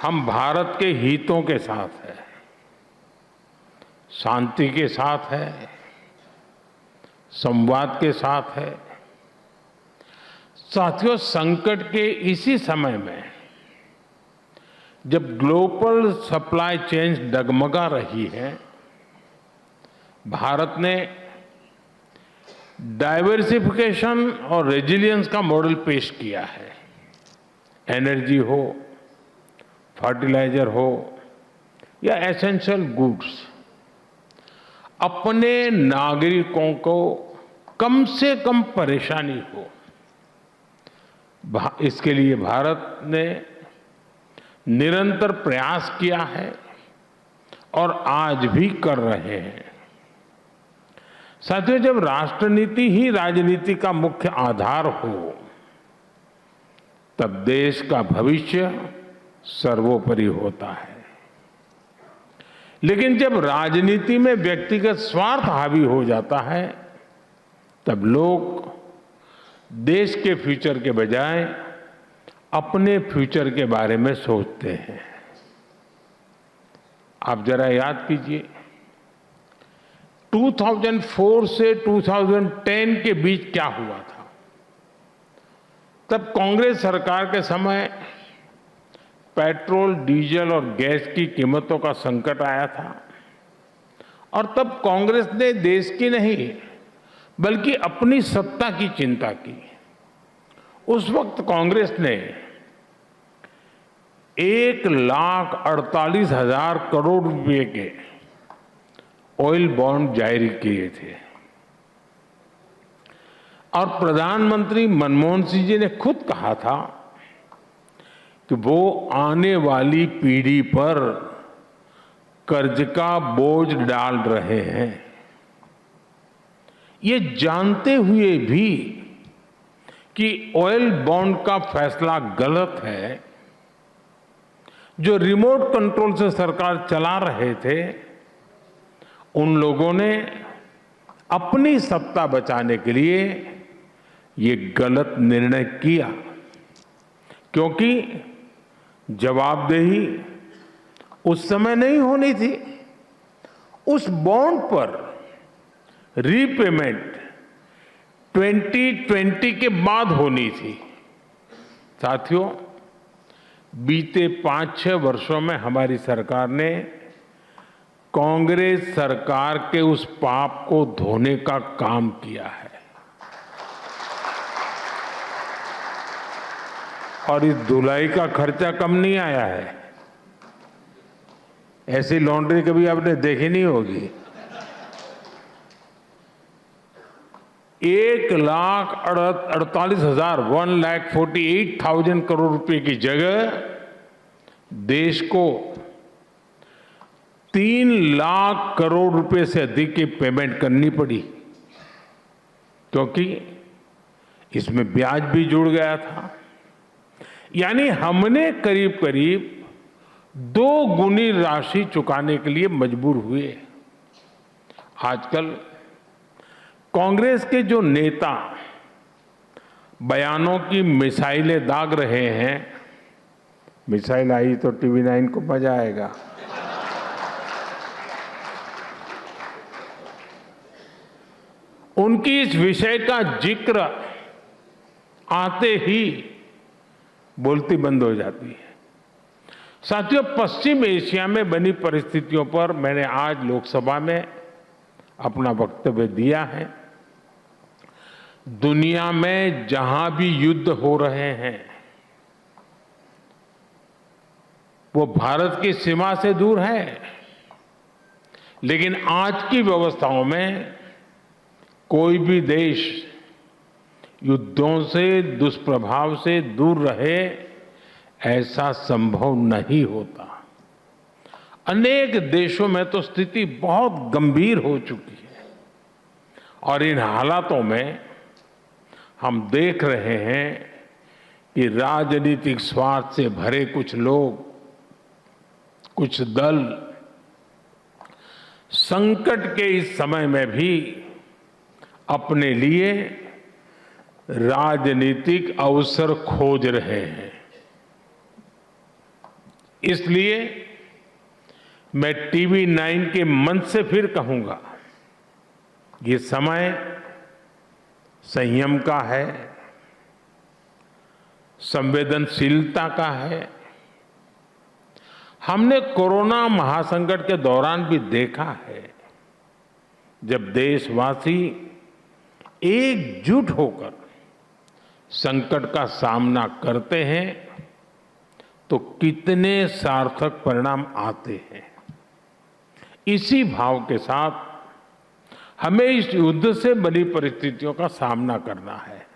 हम भारत के हितों के साथ हैं, शांति के साथ है, संवाद के साथ है। साथियों, संकट के इसी समय में जब ग्लोबल सप्लाई चेन डगमगा रही है, भारत ने डाइवर्सिफिकेशन और रेजिलियंस का मॉडल पेश किया है। एनर्जी हो, फर्टिलाइजर हो या एसेंशियल गुड्स, अपने नागरिकों को कम से कम परेशानी हो, इसके लिए भारत ने निरंतर प्रयास किया है और आज भी कर रहे हैं। साथियों, जब राष्ट्रनीति ही राजनीति का मुख्य आधार हो, तब देश का भविष्य सर्वोपरि होता है। लेकिन जब राजनीति में व्यक्तिगत स्वार्थ हावी हो जाता है, तब लोग देश के फ्यूचर के बजाय अपने फ्यूचर के बारे में सोचते हैं। आप जरा याद कीजिए, 2004 से 2010 के बीच क्या हुआ था। तब कांग्रेस सरकार के समय पेट्रोल, डीजल और गैस की कीमतों का संकट आया था और तब कांग्रेस ने देश की नहीं बल्कि अपनी सत्ता की चिंता की। उस वक्त कांग्रेस ने 1,48,000 करोड़ रुपए के ऑयल बॉन्ड जारी किए थे और प्रधानमंत्री मनमोहन सिंह जी ने खुद कहा था कि वो आने वाली पीढ़ी पर कर्ज का बोझ डाल रहे हैं। ये जानते हुए भी कि ऑयल बॉन्ड का फैसला गलत है, जो रिमोट कंट्रोल से सरकार चला रहे थे, उन लोगों ने अपनी सत्ता बचाने के लिए ये गलत निर्णय किया, क्योंकि जवाबदेही उस समय नहीं होनी थी। उस बॉन्ड पर रीपेमेंट 2020 के बाद होनी थी। साथियों, बीते 5-6 वर्षों में हमारी सरकार ने कांग्रेस सरकार के उस पाप को धोने का काम किया है और इस धुलाई का खर्चा कम नहीं आया है। ऐसी लॉन्ड्री कभी आपने देखी नहीं होगी। 1,48,000 करोड़ रुपए की जगह देश को 3 लाख करोड़ रुपए से अधिक की पेमेंट करनी पड़ी, क्योंकि इसमें ब्याज भी जुड़ गया था। यानी हमने करीब करीब 2 गुनी राशि चुकाने के लिए मजबूर हुए। आजकल कांग्रेस के जो नेता बयानों की मिसाइलें दाग रहे हैं, मिसाइल आई तो टीवी 9 को मजा आएगा। उनकी इस विषय का जिक्र आते ही बोलती बंद हो जाती है। साथियों, पश्चिम एशिया में बनी परिस्थितियों पर मैंने आज लोकसभा में अपना वक्तव्य दिया है। दुनिया में जहां भी युद्ध हो रहे हैं, वो भारत की सीमा से दूर है, लेकिन आज की व्यवस्थाओं में कोई भी देश युद्धों से, दुष्प्रभाव से दूर रहे, ऐसा संभव नहीं होता। अनेक देशों में तो स्थिति बहुत गंभीर हो चुकी है और इन हालातों में हम देख रहे हैं कि राजनीतिक स्वार्थ से भरे कुछ लोग, कुछ दल संकट के इस समय में भी अपने लिए राजनीतिक अवसर खोज रहे हैं। इसलिए मैं टीवी9 के मंच से फिर कहूंगा, ये समय संयम का है, संवेदनशीलता का है। हमने कोरोना महासंकट के दौरान भी देखा है, जब देशवासी एकजुट होकर संकट का सामना करते हैं तो कितने सार्थक परिणाम आते हैं। इसी भाव के साथ हमें इस युद्ध से बनी परिस्थितियों का सामना करना है।